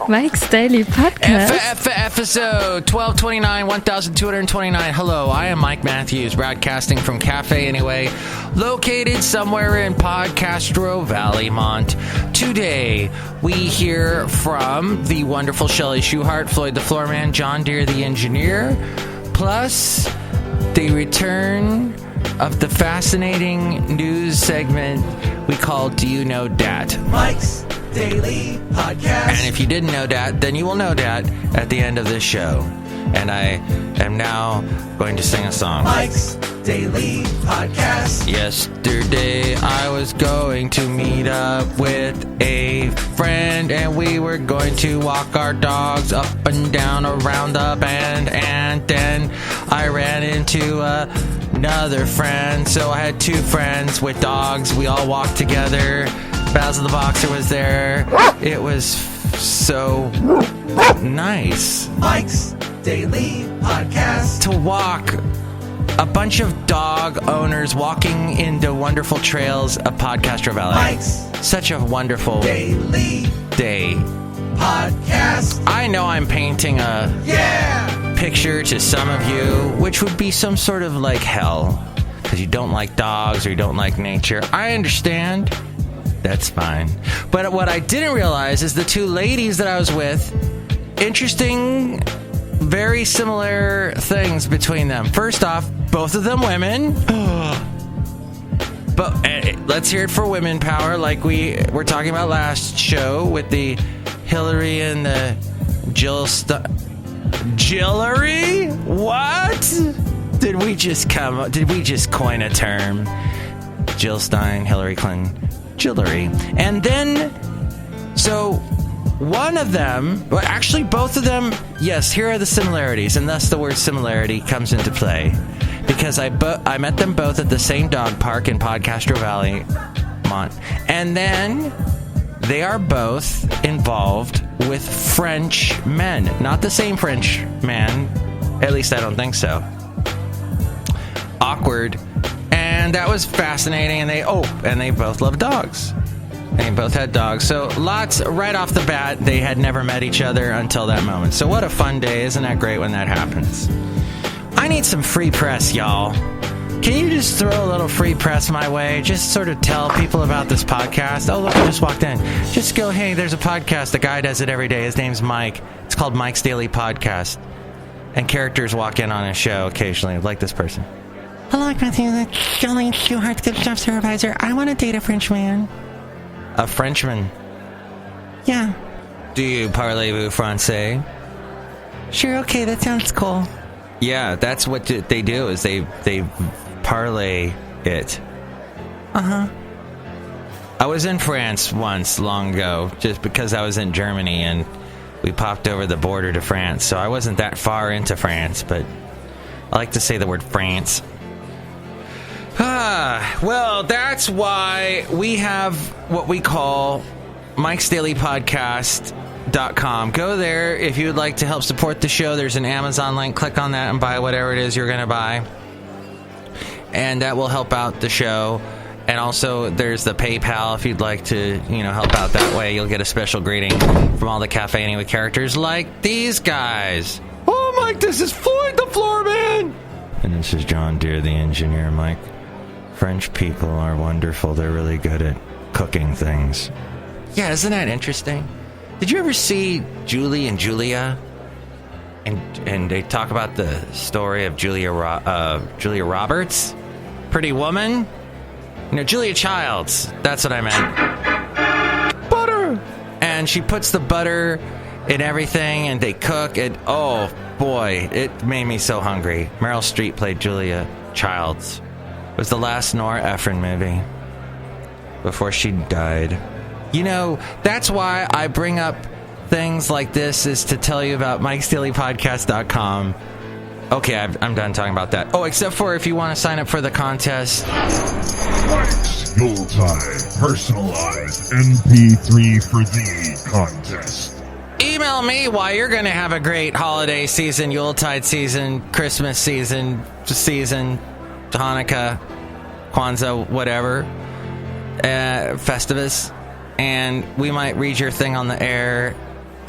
Mike's Daily Podcast. Episode 1229, 1229. Hello, I am Mike Matthews, broadcasting from Cafe Anyway, located somewhere in Podcastro Valley, Mont. Today, we hear from the wonderful Chely Shoehart, Floyd the Floorman, John Deere the engineer, plus the return of the fascinating news segment we call Do You Know Dat? Mike's Daily Podcast. And if you didn't know that, then you will know that at the end of this show. And I am now going to sing a song. Mike's Daily Podcast. Yesterday I was going to meet up with a friend, and we were going to walk our dogs up and down around the bend, and then I ran into another friend. So I had two friends with dogs. We all walked together. Basil the Boxer was there. It was so nice. Mike's Daily Podcast. To walk a bunch of dog owners walking into wonderful trails of Podcastro Valley. Mike's Such a wonderful Daily day. Podcast. I know I'm painting a picture to some of you, which would be some sort of like hell, because you don't like dogs or you don't like nature. I understand. That's fine. But what I didn't realize is the two ladies that I was with, interesting, very similar things between them. First off, both of them women. But let's hear it for women power, like we were talking about last show with the Hillary and the Jillery? What? Did we just coin a term? Jill Stein, Hillary Clinton, Jillery. And then, so one of them, well, actually both of them, yes, here are the similarities, and thus the word similarity comes into play. Because I met them both at the same dog park in Podcastro Valley, Mont. And then they are both involved with French men. Not the same French man. At least I don't think so. Awkward. And that was fascinating. And they both love dogs. They both had dogs. So lots, right off the bat, they had never met each other until that moment. So what a fun day. Isn't that great when that happens? I need some free press, y'all. Can you just throw a little free press my way? Just sort of tell people about this podcast. Oh, look, I just walked in. Just go, hey, there's a podcast. The guy does it every day. His name's Mike. It's called Mike's Daily Podcast. And characters walk in on his show occasionally, like this person. Hello, Mike Matthews. Chely Shoehart, good stuff supervisor. I want to date a Frenchman. A Frenchman? Yeah. Do you parlez-vous français? Sure, okay, that sounds cool. Yeah, that's what they do, is they parlay it. Uh-huh. I was in France once, long ago, just because I was in Germany, and we popped over the border to France, so I wasn't that far into France, but I like to say the word France. Well, that's why we have what we call Mike's Daily Podcast.com. Go there if you would like to help support the show. There's an Amazon link. Click on that and buy whatever it is you're going to buy. And that will help out the show. And also, there's the PayPal if you'd like to, help out that way. You'll get a special greeting from all the Cafe Anyway characters like these guys. Oh, Mike, this is Floyd the Floorman. And this is John Deere the engineer, Mike. French people are wonderful. They're really good at cooking things. Yeah, isn't that interesting? Did you ever see Julie and Julia? And they talk about the story of Julia Roberts? Pretty Woman? Julia Childs. That's what I meant. Butter! And she puts the butter in everything, and they cook. And, oh, boy, it made me so hungry. Meryl Streep played Julia Childs. It was the last Nora Ephron movie before she died. That's why I bring up things like this, is to tell you about Mike'sDailyPodcast.com. Okay, I'm done talking about that. Oh, except for if you want to sign up for the contest. Mike's Yuletide Personalized MP3 for the contest. Email me why you're going to have a great holiday season, Yuletide season, Christmas season, Hanukkah, Kwanzaa, whatever, Festivus, and we might read your thing on the air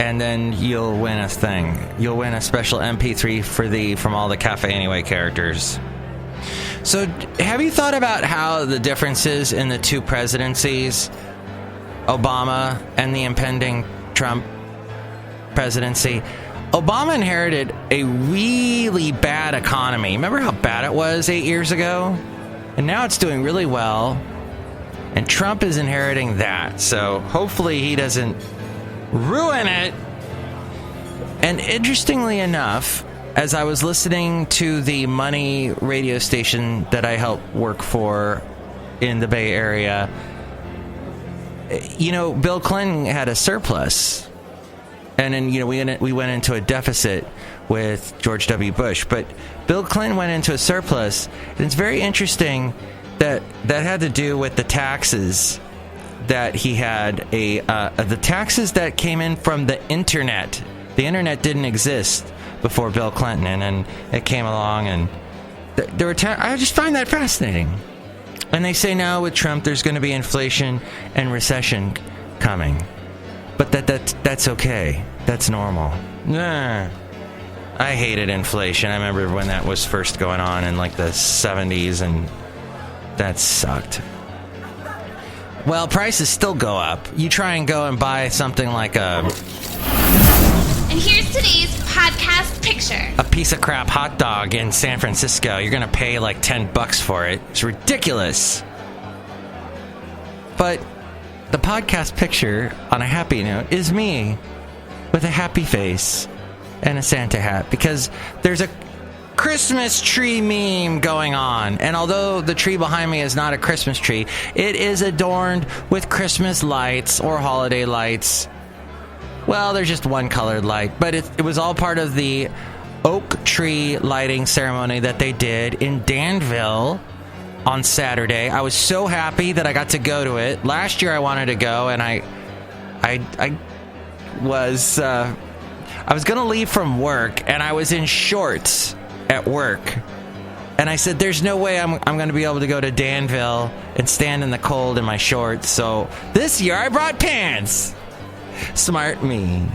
and then you'll win a thing. You'll win a special MP3 for thee from all the Cafe Anyway characters. So, have you thought about how the differences in the two presidencies, Obama and the impending Trump presidency? Obama inherited a really bad economy. Remember how bad it was 8 years ago? And now it's doing really well. And Trump is inheriting that. So hopefully he doesn't ruin it. And interestingly enough, as I was listening to the Money radio station that I help work for in the Bay Area, you know, Bill Clinton had a surplus. And then, you know, we went into a deficit with George W. Bush. But Bill Clinton went into a surplus. And it's very interesting that had to do with the taxes that he had. The taxes that came in from the internet. The internet didn't exist before Bill Clinton. And then it came along. And there were I just find that fascinating. And they say now with Trump there's going to be inflation and recession coming. But that's okay. That's normal. Nah. I hated inflation. I remember when that was first going on in like the 70s, and that sucked. Well, prices still go up. You try and go and buy something like And here's today's podcast picture. a piece of crap hot dog in San Francisco. You're going to pay like $10 for it. It's ridiculous. But the podcast picture, on a happy note, is me with a happy face and a Santa hat, because there's a Christmas tree meme going on. And although the tree behind me is not a Christmas tree, it is adorned with Christmas lights or holiday lights. Well, there's just one colored light, but it was all part of the oak tree lighting ceremony that they did in Danville on Saturday. I was so happy that I got to go to it. Last year I wanted to go, and I was going to leave from work, and I was in shorts at work. And I said, there's no way I'm going to be able to go to Danville and stand in the cold in my shorts. So this year I brought pants. Smart me.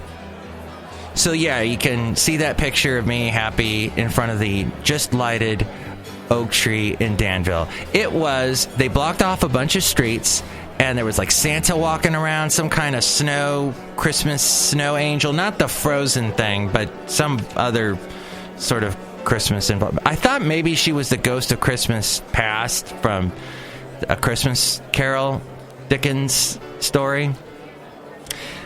So yeah, you can see that picture of me happy in front of the just lighted oak tree in Danville. They blocked off a bunch of streets, and there was like Santa walking around, some kind of Christmas snow angel, not the Frozen thing, but some other sort of Christmas involvement. I thought maybe she was the ghost of Christmas Past from A Christmas Carol Dickens story.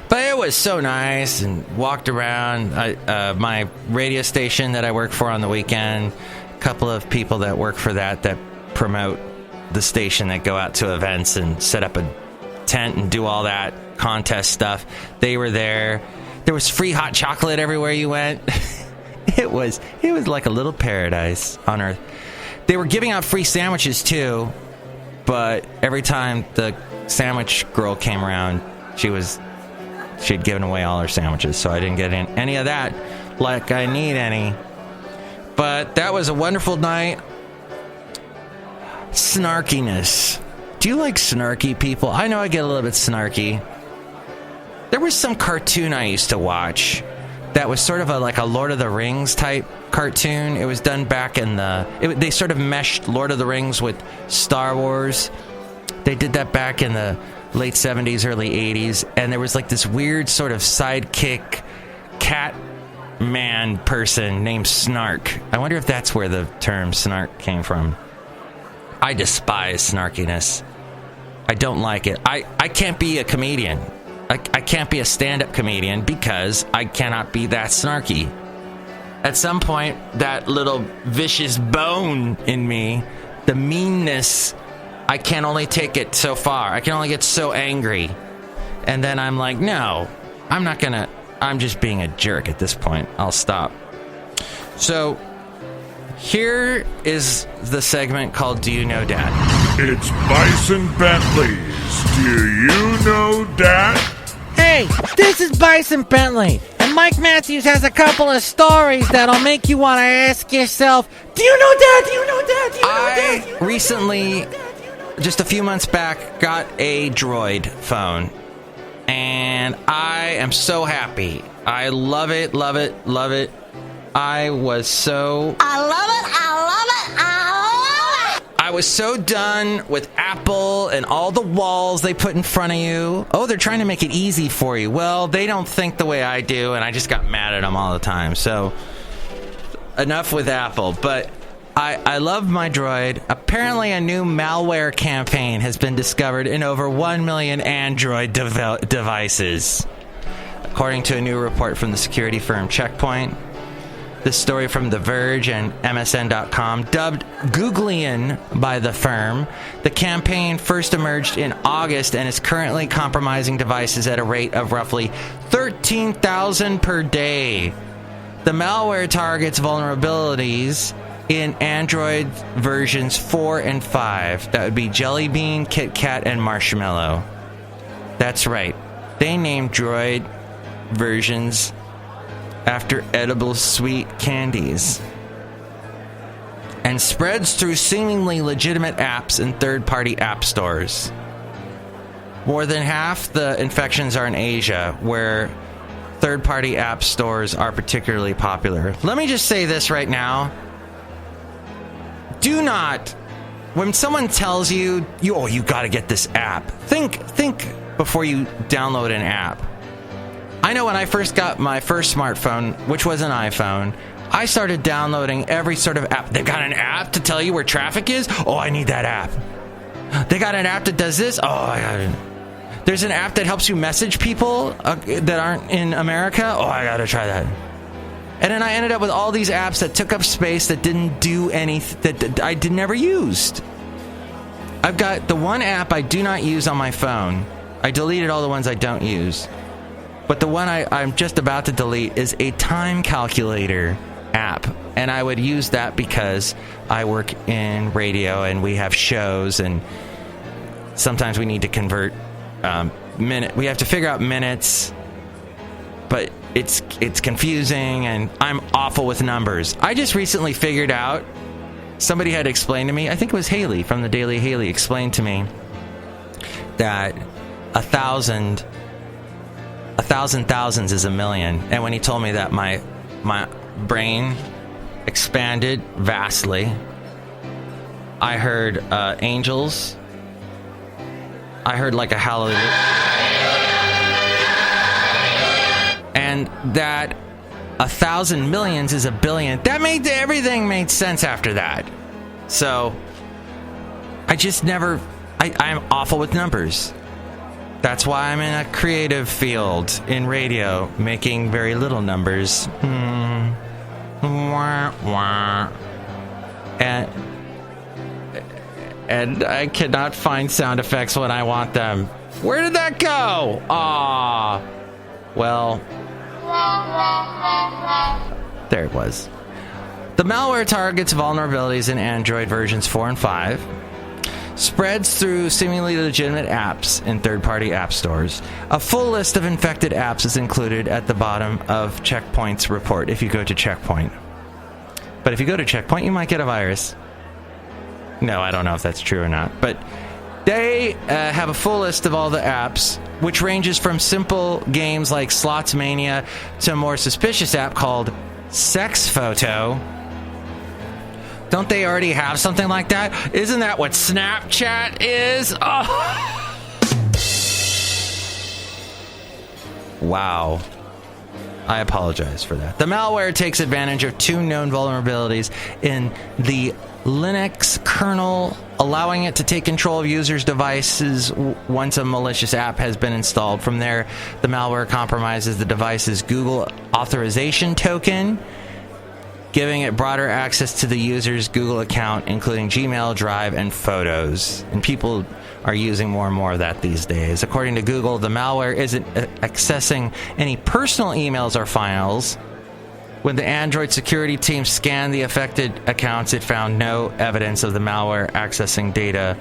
But it was so nice, and walked around my radio station that I work for on the weekend. Couple of people that work for that promote the station, that go out to events and set up a tent and do all that contest stuff. They were there. There was free hot chocolate everywhere you went. It was like a little paradise on earth. They were giving out free sandwiches too, but every time the sandwich girl came around, she'd given away all her sandwiches, so I didn't get any of that like I need any. But that was a wonderful night. Snarkiness. Do you like snarky people? I know I get a little bit snarky. There was some cartoon I used to watch that was sort of like a Lord of the Rings type cartoon. It was done back in they sort of meshed Lord of the Rings with Star Wars. They did that back in the late 70s, early 80s. And there was like this weird sort of sidekick cat man person named Snark. I wonder if that's where the term snark came from. I despise snarkiness. I don't like it. I can't be a comedian. I can't be a stand-up comedian because I cannot be that snarky. At some point, that little vicious bone in me, the meanness, I can only take it so far. I can only get so angry. And then I'm like, no, I'm just being a jerk at this point. I'll stop. So, here is the segment called Do You Know Dat? It's Bison Bentley's Do You Know Dat? Hey, this is Bison Bentley, and Mike Matthews has a couple of stories that'll make you want to ask yourself, do you know that? Do you know that? Do you know that? I recently, just a few months back, got a Droid phone. And and I am so happy. I love it, love it, love it. I was so... I love it, I love it, I love it! I was so done with Apple and all the walls they put in front of you. Oh, they're trying to make it easy for you. Well, they don't think the way I do, and I just got mad at them all the time. So, enough with Apple. But I love my Droid. Apparently, a new malware campaign has been discovered in over 1 million Android devices, according to a new report from the security firm Check Point. This story from The Verge and MSN.com, dubbed Googlean by the firm. The campaign first emerged in August and is currently compromising devices at a rate of roughly 13,000 per day. The malware targets vulnerabilities in Android versions 4 and 5. That would be Jelly Bean, Kit Kat, and Marshmallow. That's right. They named Droid versions after edible sweet candies, and spreads through seemingly legitimate apps and third-party app stores. More than half the infections are in Asia, where third-party app stores are particularly popular. Let me just say this right now. Do not, when someone tells you, you got to get this app, think before you download an app. I know when I first got my first smartphone, which was an iPhone, I started downloading every sort of app. They've got an app to tell you where traffic is? Oh, I need that app. They got an app that does this? Oh, I got it. There's an app that helps you message people that aren't in America? Oh, I got to try that. And then I ended up with all these apps that took up space that didn't do anything, that I never used. I've got the one app I do not use on my phone. I deleted all the ones I don't use. But the one I'm just about to delete is a time calculator app. And I would use that because I work in radio and we have shows, and sometimes we need to convert we have to figure out minutes, but it's confusing, and I'm awful with numbers. I just recently figured out, somebody had explained to me, I think it was Haley from the Daily Haley, explained to me that 1,000 thousands is a million. And when he told me that, my brain expanded vastly. I heard angels. I heard like a hallelujah. And that 1,000 millions is a billion. That made everything made sense after that. So I just never, I'm awful with numbers. That's why I'm in a creative field in radio, making very little numbers. Wah, wah. And I cannot find sound effects when I want them. Where did that go? Ah, well, there it was. The malware targets vulnerabilities in Android versions 4 and 5. Spreads through seemingly legitimate apps in third-party app stores. A full list of infected apps is included at the bottom of Checkpoint's report if you go to Checkpoint. But if you go to Checkpoint, you might get a virus. No, I don't know if that's true or not. But they have a full list of all the apps, which ranges from simple games like Slots Mania to a more suspicious app called Sex Photo. Don't they already have something like that? Isn't that what Snapchat is? Oh. Wow. I apologize for that. The malware takes advantage of 2 known vulnerabilities in the Linux kernel, allowing it to take control of users' devices once a malicious app has been installed. From there, the malware compromises the device's Google authorization token, giving it broader access to the user's Google account, including Gmail, Drive, and Photos. And people are using more and more of that these days. According to Google, the malware isn't accessing any personal emails or files. When the Android security team scanned the affected accounts, it found no evidence of the malware accessing data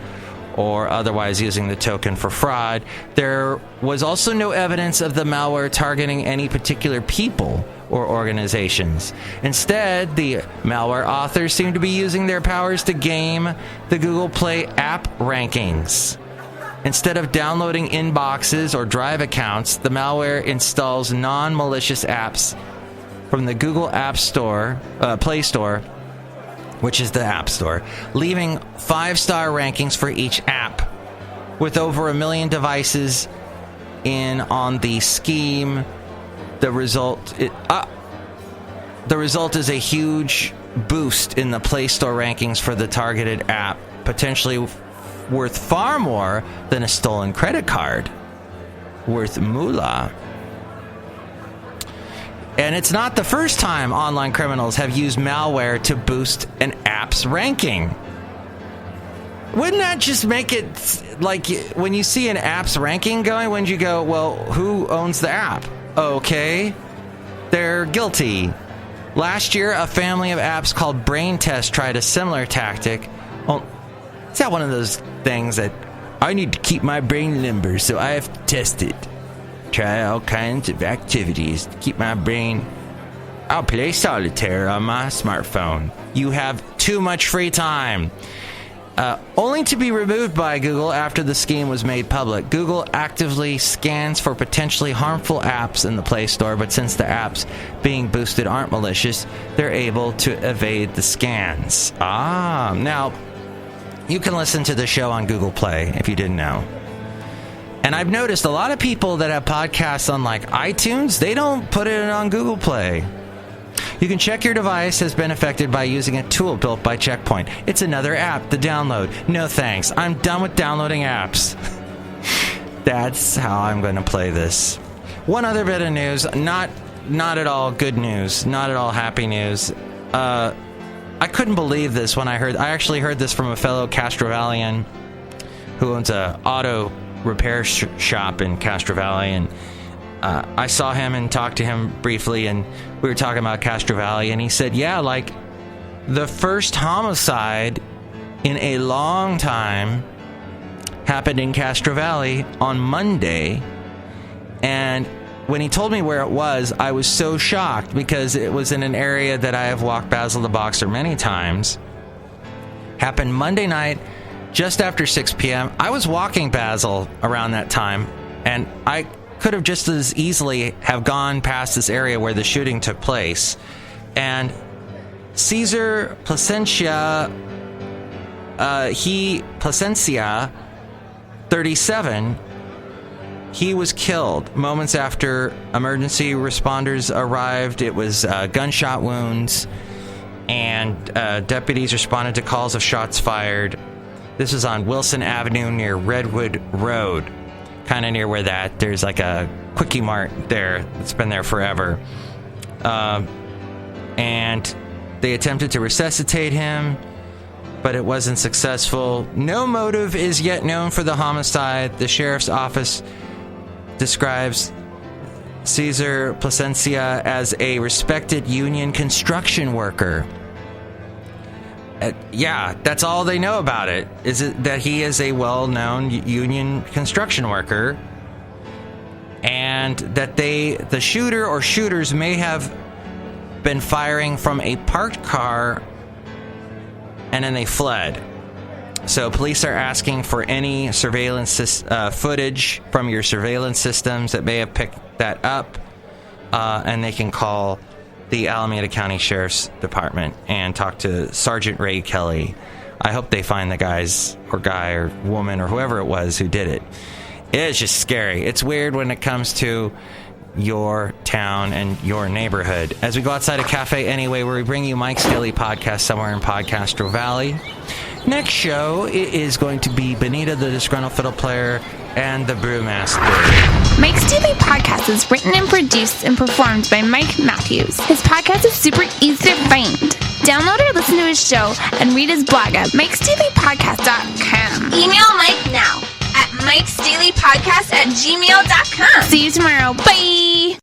or otherwise using the token for fraud. There was also no evidence of the malware targeting any particular people or organizations. Instead, the malware authors seem to be using their powers to game the Google Play app rankings. Instead of downloading inboxes or Drive accounts, the malware installs non-malicious apps from the Google Play Store, which is the App Store, leaving 5-star rankings for each app. With over 1 million devices in on the scheme, the result is a huge boost in the Play Store rankings for the targeted app, potentially worth far more than a stolen credit card, worth moolah. And it's not the first time online criminals have used malware to boost an app's ranking. Wouldn't that just make it like when you see an app's ranking going, when you go, well, who owns the app? Okay, they're guilty. Last year, a family of apps called Brain Test tried a similar tactic. Well, is that one of those things that I need to keep my brain limber, so I have to test it? Try all kinds of activities to keep my brain. I'll play solitaire on my smartphone. You have too much free time. Only to be removed by Google after the scheme was made public. Google actively scans for potentially harmful apps in the Play Store, but since the apps being boosted aren't malicious, they're able to evade the scans. Now, you can listen to the show on Google Play if you didn't know. And I've noticed a lot of people that have podcasts on like iTunes, they don't put it on Google Play. You can check your device has been affected by using a tool built by Checkpoint. It's another app to download. No thanks. I'm done with downloading apps. That's how I'm going to play this. One other bit of news, not at all good news, not at all happy news. I couldn't believe this when I actually heard this from a fellow Castrovalian who owns a auto repair shop in Castro Valley, and I saw him and talked to him briefly, and we were talking about Castro Valley, and he said, yeah, like the first homicide in a long time happened in Castro Valley on Monday. And when he told me where it was, I was so shocked because it was in an area that I have walked Basil the Boxer many times. Happened Monday night, just after 6 p.m. I was walking Basil around that time, and I could have just as easily have gone past this area where the shooting took place. And Cesar Placencia, 37, he was killed moments after emergency responders arrived. It was gunshot wounds, and deputies responded to calls of shots fired. This was on Wilson Avenue near Redwood Road, kind of near where there's like a Quickie Mart there that's been there forever. And they attempted to resuscitate him, but it wasn't successful. No motive is yet known for the homicide. The sheriff's office describes Cesar Placencia as a respected union construction worker. Yeah, that's all they know about it, is that he is a well-known union construction worker, and that the shooter or shooters may have been firing from a parked car and then they fled. So police are asking for any surveillance footage from your surveillance systems that may have picked that up, and they can call the Alameda County Sheriff's Department and talk to Sergeant Ray Kelly. I hope they find the guy or woman or whoever it was who did it. It is just scary. It's weird when it comes to your town and your neighborhood. As we go outside a cafe anyway, where we bring you Mike's Daily Podcast somewhere in Podcastro Valley. Next show, it is going to be Benita, the Disgruntled Fiddle Player, and the Brewmaster. Mike's Daily Podcast is written and produced and performed by Mike Matthews. His podcast is super easy to find. Download or listen to his show and read his blog at MIKEs-DAILY-PODCAST.com. Email Mike now at MIKEs-DAILY-PODCAST@gmail.com. See you tomorrow. Bye!